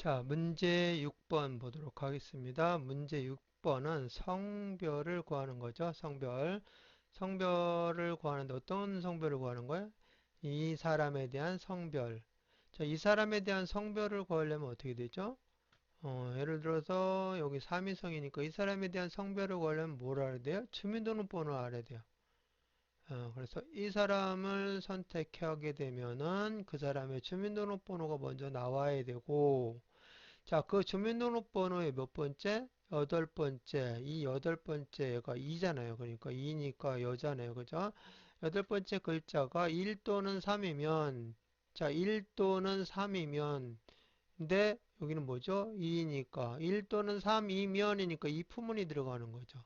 자, 문제 6번 보도록 하겠습니다. 문제 6번은 성별을 구하는 거죠. 성별. 성별을 구하는데 어떤 성별을 구하는 거예요? 이 사람에 대한 성별. 자, 이 사람에 대한 성별을 구하려면 어떻게 되죠? 예를 들어서 여기 삼위성이니까 이 사람에 대한 성별을 구하려면 뭘 알아야 돼요? 주민등록번호를 알아야 돼요. 그래서 이 사람을 선택하게 되면은 그 사람의 주민등록번호가 먼저 나와야 되고, 자, 그 주민등록번호의 몇 번째? 여덟 번째. 이 여덟 번째가 2잖아요. 그러니까 2니까 여자네요. 그죠? 여덟 번째 글자가 1 또는 3이면, 자, 1 또는 3이면, 근데 여기는 뭐죠? 2니까 1 또는 3이면이니까 이 부문이 들어가는 거죠.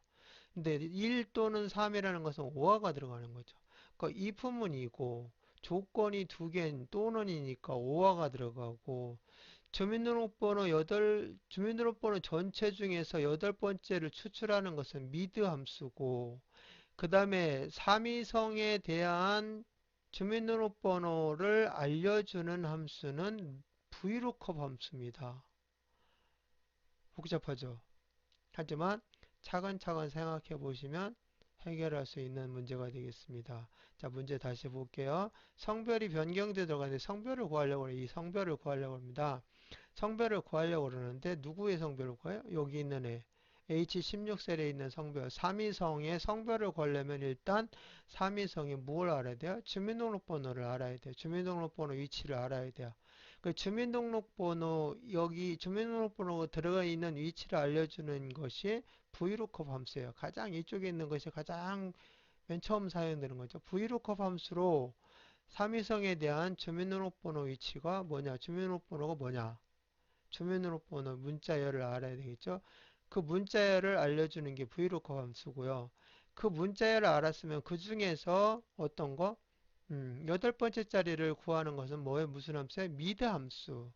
근데 1 또는 3이라는 것은 오화가 들어가는 거죠. 그러니까 이 부문이고, 조건이 두 개인 또는이니까 오화가 들어가고, 주민등록번호 전체 중에서 여덟 번째를 추출하는 것은 미드 함수고, 그 다음에 삼위성에 대한 주민등록번호를 알려주는 함수는 VLOOKUP 함수입니다. 복잡하죠? 하지만 차근차근 생각해 보시면 해결할 수 있는 문제가 되겠습니다. 자, 문제 다시 볼게요. 성별이 변경돼 들어가는데 성별을 구하려고 해요. 이 성별을 구하려고 합니다. 성별을 구하려고 그러는데 누구의 성별을 구해요? 여기 있는 애. H16셀에 있는 성별, 삼위성의 성별을 구하려면 일단 삼위성이 뭘 알아야 돼요? 주민등록번호를 알아야 돼요. 주민등록번호 위치를 알아야 돼요. 그 주민등록번호, 여기 주민등록번호가 들어가 있는 위치를 알려주는 것이 VLOOKUP 함수예요. 가장 이쪽에 있는 것이 가장 맨 처음 사용되는 거죠. VLOOKUP 함수로 삼위성에 대한 주민등록번호 위치가 뭐냐? 주민등록번호가 뭐냐? 주민등록번호 문자열을 알아야 되겠죠. 그 문자열을 알려주는 게 VLOOKUP 함수고요. 그 문자열을 알았으면 그 중에서 어떤 거? 여덟 번째 자리를 구하는 것은 뭐예요? 무슨 함수예요? 미드 함수.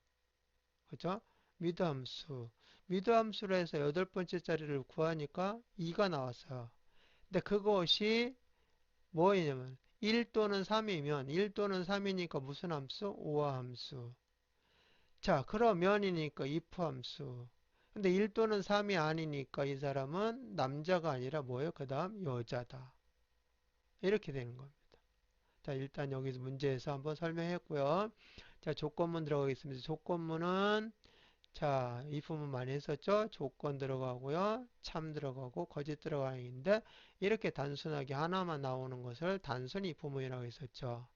그죠? 미드 함수. 미드 함수로 해서 여덟 번째 자리를 구하니까 2가 나왔어요. 근데 그것이 뭐냐면 1 또는 3이면 1 또는 3이니까 무슨 함수? 오화 함수. 자, 그러면이니까 if 함수. 근데 1 또는 3이 아니니까 이 사람은 남자가 아니라 뭐예요? 그 다음 여자다. 이렇게 되는 겁니다. 자, 일단 여기서 문제에서 한번 설명했고요. 자, 조건문 들어가겠습니다. 조건문은 자, if문 많이 했었죠? 조건 들어가고요. 참 들어가고 거짓 들어가는데 이렇게 단순하게 하나만 나오는 것을 단순히 if문이라고 했었죠.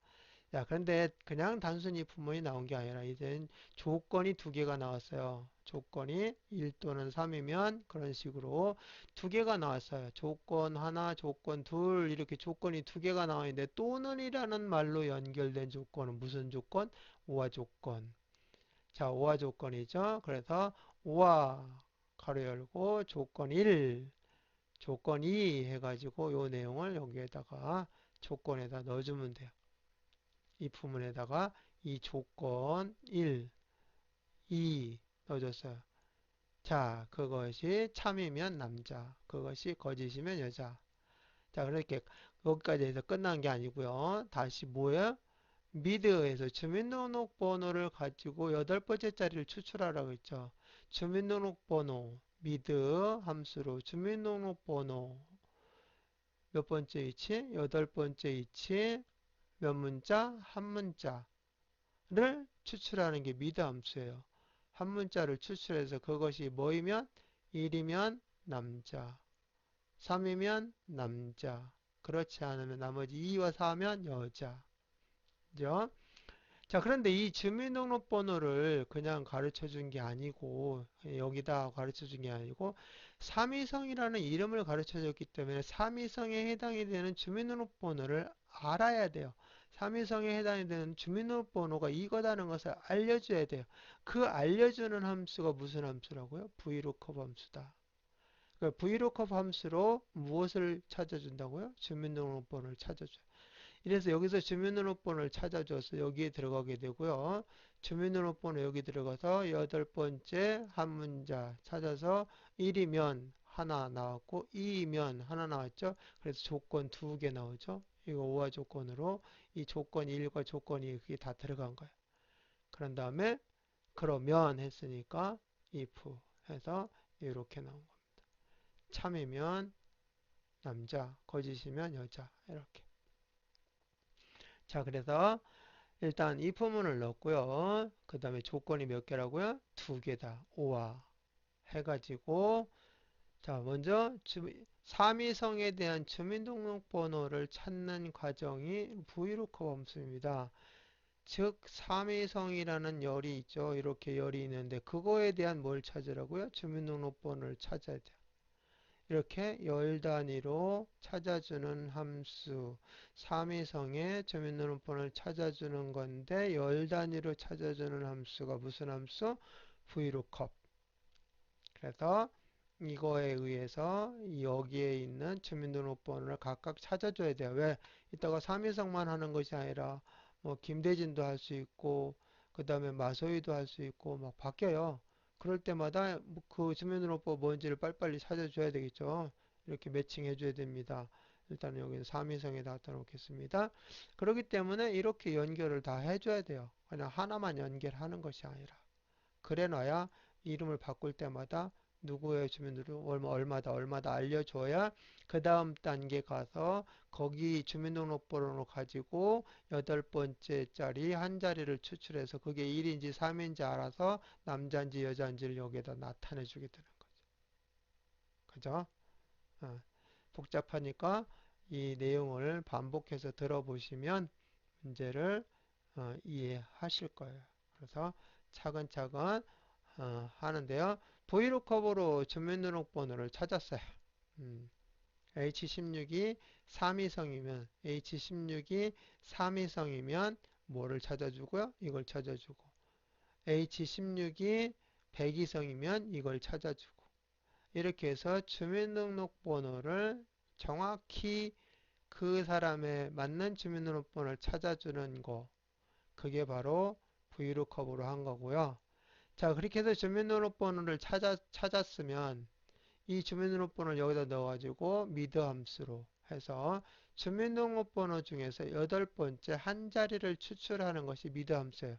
자, 그런데 그냥 단순히 if문이 나온 게 아니라 이젠 조건이 두 개가 나왔어요. 조건이 1 또는 3이면 그런 식으로 두 개가 나왔어요. 조건 하나, 조건 둘 이렇게 조건이 두 개가 나와 있는데 또는이라는 말로 연결된 조건은 무슨 조건? 오화 조건. 자, 오화 조건이죠. 그래서 오화 가로 열고 조건 1, 조건 2 해가지고 요 내용을 여기에다가 조건에다 넣어주면 돼요. 이 부문에다가 이 조건 1, 2 넣어줬어요. 자, 그것이 참이면 남자, 그것이 거짓이면 여자. 자, 그렇게 여기까지 해서 끝난 게 아니고요. 다시 뭐예요? 미드에서 주민등록번호를 가지고 여덟 번째 자리를 추출하라고 했죠. 주민등록번호, 미드 함수로 주민등록번호 몇 번째 위치? 여덟 번째 위치 몇 문자? 한 문자를 추출하는 게 미드 함수예요. 한 문자를 추출해서 그것이 뭐이면 1이면 남자, 3이면 남자, 그렇지 않으면 나머지 2와 4면 여자. 그죠? 자, 그런데 이 주민등록번호를 그냥 가르쳐 준 게 아니고, 여기다 가르쳐 준 게 아니고, 삼위성이라는 이름을 가르쳐 줬기 때문에 삼위성에 해당이 되는 주민등록번호를 알아야 돼요. 삼위성에 해당이 되는 주민등록번호가 이거다는 것을 알려줘야 돼요. 그 알려주는 함수가 무슨 함수라고요? VLOOKUP 함수다. 그 VLOOKUP 함수로 무엇을 찾아준다고요? 주민등록번호를 찾아줘요. 이래서 여기서 주민등록번호를 찾아줘서 여기에 들어가게 되고요. 주민등록번호 여기 들어가서 여덟 번째 한 문자 찾아서 1이면 하나 나왔고 2이면 하나 나왔죠. 그래서 조건 두 개 나오죠. 이거 오화 조건으로 이 조건 1과 조건 2 그게 다 들어간 거예요. 그런 다음에 그러면 했으니까 if 해서 이렇게 나온 겁니다. 참이면 남자, 거짓이면 여자. 이렇게. 자, 그래서 일단 if문을 넣었고요. 그 다음에 조건이 몇 개라고요? 두 개다. 오와 해가지고 자, 먼저 삼위성에 대한 주민등록번호를 찾는 과정이 vlookup 함수입니다. 즉, 삼위성이라는 열이 있죠. 이렇게 열이 있는데 그거에 대한 뭘 찾으라고요? 주민등록번호를 찾아야 돼요. 이렇게 열 단위로 찾아주는 함수, 삼위성의 주민등록번호를 찾아주는 건데 열 단위로 찾아주는 함수가 무슨 함수? vlookup. 그래서 이거에 의해서 여기에 있는 주민등록번호를 각각 찾아줘야 돼요. 왜? 이따가 삼위성만 하는 것이 아니라 뭐 김대진도 할 수 있고 그 다음에 마소희도 할 수 있고 막 바뀌어요. 그럴 때마다 그 주민등록번 뭔지를 빨리빨리 찾아줘야 되겠죠. 이렇게 매칭해 줘야 됩니다. 일단 여기는 삼위성에 다 놓겠습니다. 그렇기 때문에 이렇게 연결을 다 해줘야 돼요. 그냥 하나만 연결하는 것이 아니라. 그래 놔야 이름을 바꿀 때마다 누구의 주민등록 얼마다 알려줘야 그 다음 단계 가서 거기 주민등록번호를 가지고 여덟 번째 짜리 한 자리를 추출해서 그게 1인지 3인지 알아서 남자인지 여자인지를 여기에다 나타내 주게 되는 거죠. 그죠? 어, 복잡하니까 이 내용을 반복해서 들어보시면 문제를 이해하실 거예요. 그래서 차근차근 하는데요. 브이로커버로 주민등록번호를 찾았어요. H16이 3위성이면 H16이 3위성이면 뭐를 찾아주고요? 이걸 찾아주고 H16이 100위성이면 이걸 찾아주고 이렇게 해서 주민등록번호를 정확히 그 사람에 맞는 주민등록번호를 찾아주는 거 그게 바로 브이로커버로 한 거고요. 자, 그렇게 해서 주민등록번호를 찾았으면 이 주민등록번호를 여기다 넣어가지고 미드 함수로 해서 주민등록번호 중에서 여덟 번째 한 자리를 추출하는 것이 미드 함수예요.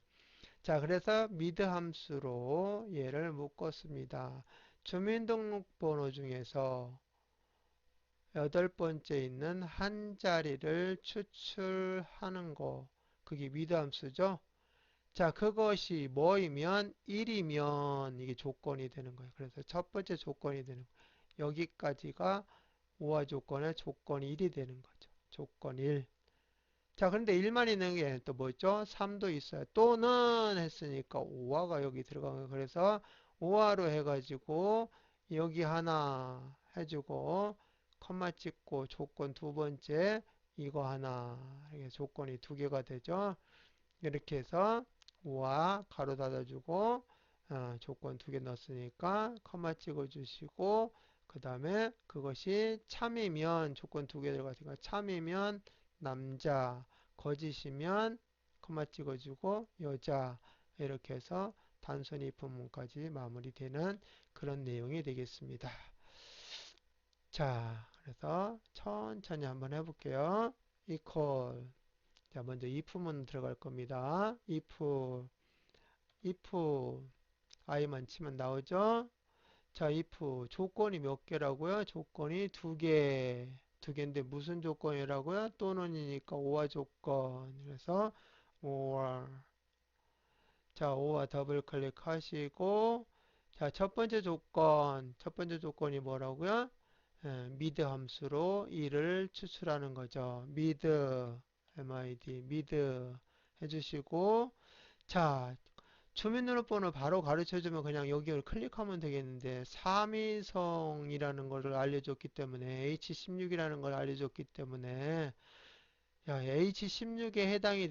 자, 그래서 미드 함수로 얘를 묶었습니다. 주민등록번호 중에서 여덟 번째 있는 한 자리를 추출하는 거 그게 미드 함수죠. 자, 그것이 뭐이면 1이면 이게 조건이 되는 거예요. 그래서 첫 번째 조건이 되는 거예요. 여기까지가 오화 조건의 조건이 1이 되는 거죠. 조건 1. 자, 그런데 1만 있는 게 또 뭐죠? 3도 있어요. 또는 했으니까 오화가 여기 들어간 거예요. 그래서 오화로 해가지고 여기 하나 해주고 컴마 찍고 조건 두 번째 이거 하나 이게 조건이 두 개가 되죠. 이렇게 해서 5와 가로 닫아주고 조건 두 개 넣었으니까 컴마 찍어주시고 그 다음에 그것이 참이면 조건 두 개 들어갔으니까 참이면 남자 거짓이면 컴마 찍어주고 여자 이렇게 해서 단순 if문까지 마무리되는 그런 내용이 되겠습니다. 자, 그래서 천천히 한번 해볼게요. equal 자, 먼저 if문 들어갈 겁니다. if i만 치면 나오죠? 자, if 조건이 몇 개라고요? 조건이 두 개인데 무슨 조건이라고요? 또는이니까 or 조건. 그래서 or 자, or 더블 클릭하시고 자, 첫 번째 조건이 뭐라고요? mid 함수로 1을 추출하는 거죠. mid 해주시고 자 주민등록번호 바로 가르쳐주면 그냥 여기를 클릭하면 되겠는데 3위성이라는 것을 알려줬기 때문에 H16이라는 걸 알려줬기 때문에 야, H16에 해당이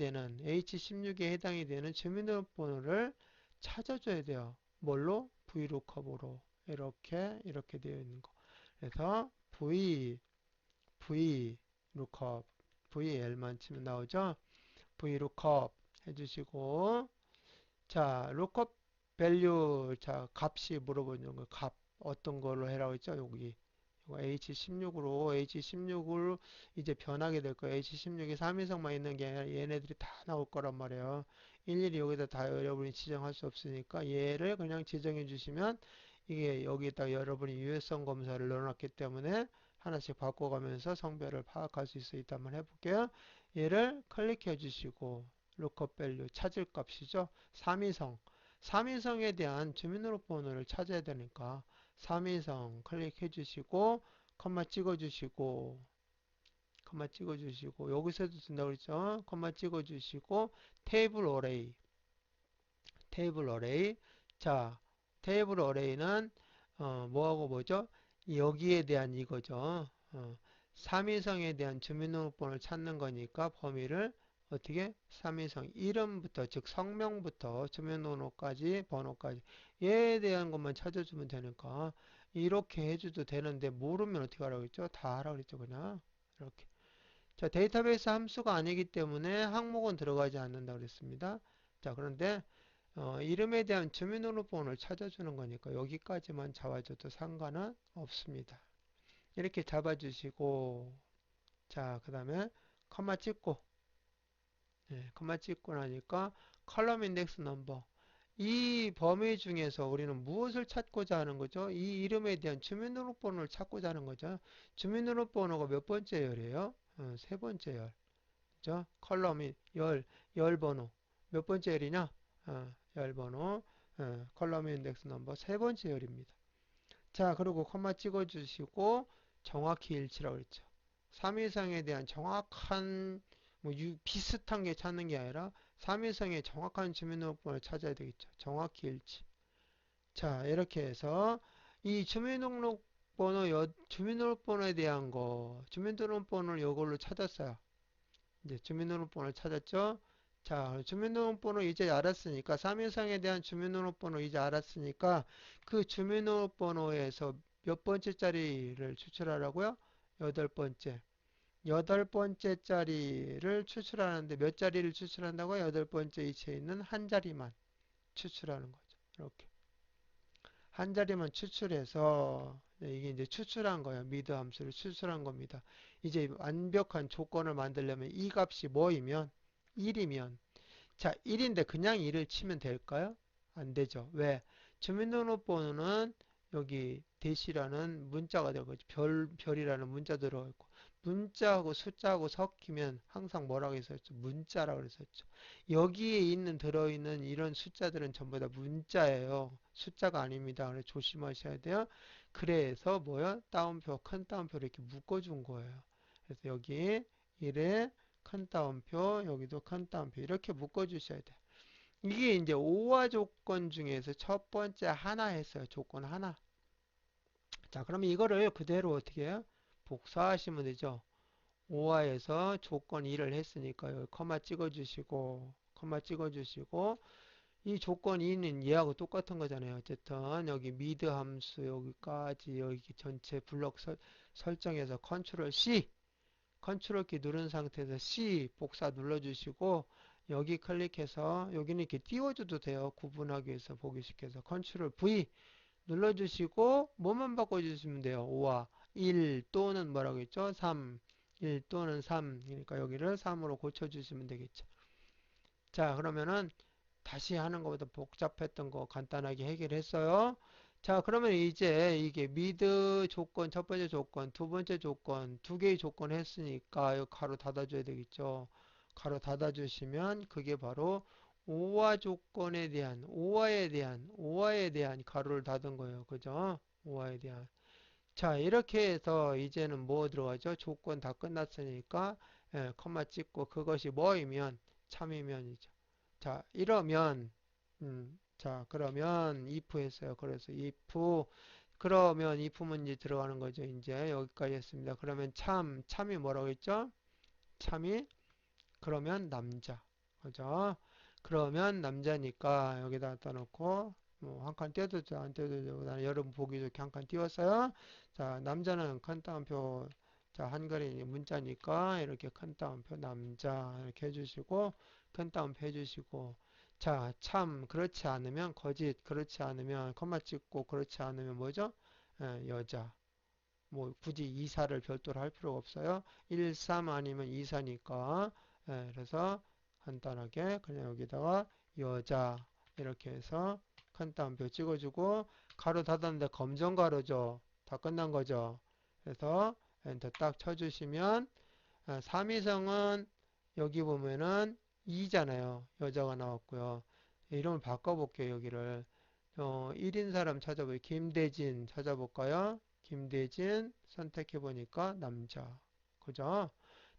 되는 주민등록번호를 찾아줘야 돼요. 뭘로? vlookup으로 이렇게 되어 있는 거. 그래서 vlookup VL만 치면 나오죠. vlookup 해주시고 자 lookup value 자 값이 물어보는 거 값 어떤 걸로 해라고 했죠. 여기 H16으로 이제 변하게 될 거예요. H16이 3인성만 있는 게 아니라 얘네들이 다 나올 거란 말이에요. 일일이 여기다 다 여러분이 지정할 수 없으니까 얘를 그냥 지정해 주시면 이게 여기에다 여러분이 유해성 검사를 넣어놨기 때문에 하나씩 바꿔가면서 성별을 파악할 수 있어. 이따 한번 해볼게요. 얘를 클릭해 주시고 lookup value 찾을 값이죠. 3인성. 3인성에 대한 주민등록번호를 찾아야 되니까 3인성 클릭해 주시고 컴마 찍어 주시고 여기서도 된다고 그랬죠. 컴마 찍어 주시고 테이블 어레이. 자, 테이블 어레이는 뭐하고 뭐죠? 여기에 대한 이거죠. 3인성에 대한 주민등록번호를 찾는 거니까 범위를 어떻게? 3인성 이름부터 즉 성명부터 주민등록까지 번호까지 얘에 대한 것만 찾아주면 되니까 이렇게 해줘도 되는데 모르면 어떻게 하라고 했죠? 다 하라고 그랬죠. 그냥 이렇게. 자, 데이터베이스 함수가 아니기 때문에 항목은 들어가지 않는다고 그랬습니다. 자, 그런데 이름에 대한 주민등록번호를 찾아주는 거니까 여기까지만 잡아줘도 상관은 없습니다. 이렇게 잡아주시고 자, 그 다음에 컴마 찍고 컴마 찍고 나니까 컬럼 인덱스 넘버 이 범위 중에서 우리는 무엇을 찾고자 하는 거죠? 이 이름에 대한 주민등록번호를 찾고자 하는 거죠. 주민등록번호가 몇 번째 열이에요? 세 번째 열. 그죠? 컬럼이 열 번호. 몇 번째 열이냐? 열 번호. 컬럼 인덱스 넘버 세 번째 열입니다. 자, 그리고 컴마 찍어주시고 정확히 일치라고 그랬죠. 3 이상에 대한 정확한 비슷한 게 찾는 게 아니라 3 이상의 정확한 주민등록번호를 찾아야 되겠죠. 정확히 일치. 자, 이렇게 해서 이 주민등록번호에 대한 거, 주민등록번호를 이걸로 찾았어요. 이제 주민등록번호를 찾았죠. 자, 주민등록번호 이제 알았으니까 3인상에 대한 주민등록번호 이제 알았으니까 그 주민등록번호에서 몇 번째 자리를 추출하라고요? 여덟 번째. 여덟 번째 자리를 추출하는데 몇 자리를 추출한다고요? 여덟 번째 위치에 있는 한 자리만 추출하는 거죠. 이렇게. 한 자리만 추출해서 이게 이제 추출한 거예요. 미드 함수를 추출한 겁니다. 이제 완벽한 조건을 만들려면 이 값이 뭐이면 1이면 자 1인데 그냥 1을 치면 될까요? 안 되죠. 왜? 주민등록번호는 여기 대시라는 문자가 들어가죠. 별이라는 문자 들어가고 문자하고 숫자하고 섞이면 항상 뭐라고 했었죠? 문자라고 했었죠. 여기에 들어있는 이런 숫자들은 전부 다 문자예요. 숫자가 아닙니다. 그래서 조심하셔야 돼요. 그래서 뭐야? 따옴표, 큰 따옴표를 이렇게 묶어준 거예요. 그래서 여기 1에 큰 따옴표, 여기도 큰 따옴표 이렇게 묶어주셔야 돼요. 이게 이제 오화 조건 중에서 첫 번째 하나 했어요. 조건 하나. 자, 그러면 이거를 그대로 어떻게 해요? 복사하시면 되죠. 5화에서 조건 2를 했으니까 여기 커마 찍어주시고 이 조건 2는 얘하고 똑같은 거잖아요. 어쨌든 여기 미드 함수 여기까지 여기 전체 블록 설정해서 컨트롤 키 누른 상태에서 C 복사 눌러주시고 여기 클릭해서 여기는 이렇게 띄워줘도 돼요. 구분하기 위해서 보기 쉽게 해서 컨트롤 V 눌러주시고 뭐만 바꿔주시면 돼요. 5와 1 또는 뭐라고 했죠? 3 1 또는 3 그러니까 여기를 3으로 고쳐주시면 되겠죠. 자, 그러면은 다시 하는 것보다 복잡했던 거 간단하게 해결했어요. 자, 그러면 이제 이게 미드 조건, 첫 번째 조건, 두 번째 조건, 두 개의 조건 했으니까 이 가로 닫아줘야 되겠죠. 가로 닫아주시면 그게 바로 오화에 대한 가로를 닫은 거예요. 그죠? 오화에 대한. 자, 이렇게 해서 이제는 뭐 들어가죠? 조건 다 끝났으니까, 컴마 찍고 그것이 뭐이면 참이면이죠. 자, 이러면, 자, 그러면 if 했어요. 그래서 if, 그러면 if 문제 들어가는 거죠. 이제 여기까지 했습니다. 그러면 참이 뭐라고 했죠? 참이, 그러면 남자. 그죠? 그러면 남자니까 여기다 갖다 놓고, 뭐, 한 칸 띄워도 돼, 안 띄워도 되고, 나는 여러분 보기 좋게 한 칸 띄웠어요. 자, 남자는 큰 따옴표, 자, 한글이 문자니까 이렇게 큰 따옴표 남자 이렇게 해주시고, 큰 따옴표 해주시고, 자, 참, 그렇지 않으면 거짓, 그렇지 않으면 컴마 찍고, 그렇지 않으면 뭐죠? 여자. 뭐 굳이 2사를 별도로 할 필요가 없어요. 1, 3 아니면 2사니까. 예, 그래서 간단하게 그냥 여기다가 여자 이렇게 해서 큰 따옴표 찍어주고 가로 닫았는데 검정 가로죠. 다 끝난 거죠. 그래서 엔터 딱 쳐주시면 3위성은 여기 보면은 2잖아요. 여자가 나왔고요. 이름을 바꿔볼게요. 여기를 1인 사람 찾아볼게요. 김대진 찾아볼까요? 김대진 선택해보니까 남자. 그죠?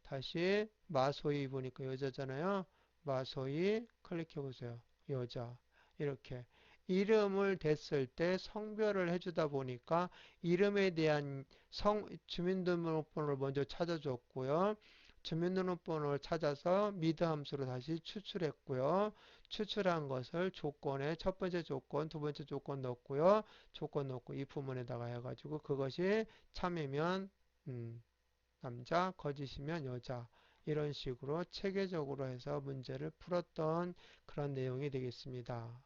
다시 마소희 보니까 여자잖아요. 마소희 클릭해보세요. 여자. 이렇게. 이름을 댔을 때 성별을 해주다 보니까 이름에 대한 주민등록번호를 먼저 찾아줬고요. 주민등록번호를 찾아서 미드 함수로 다시 추출했고요. 추출한 것을 조건에 첫 번째 조건, 두 번째 조건 넣었고요. 조건 넣고 이 부문에다가 해가지고 그것이 참이면 남자, 거짓이면 여자 이런 식으로 체계적으로 해서 문제를 풀었던 그런 내용이 되겠습니다.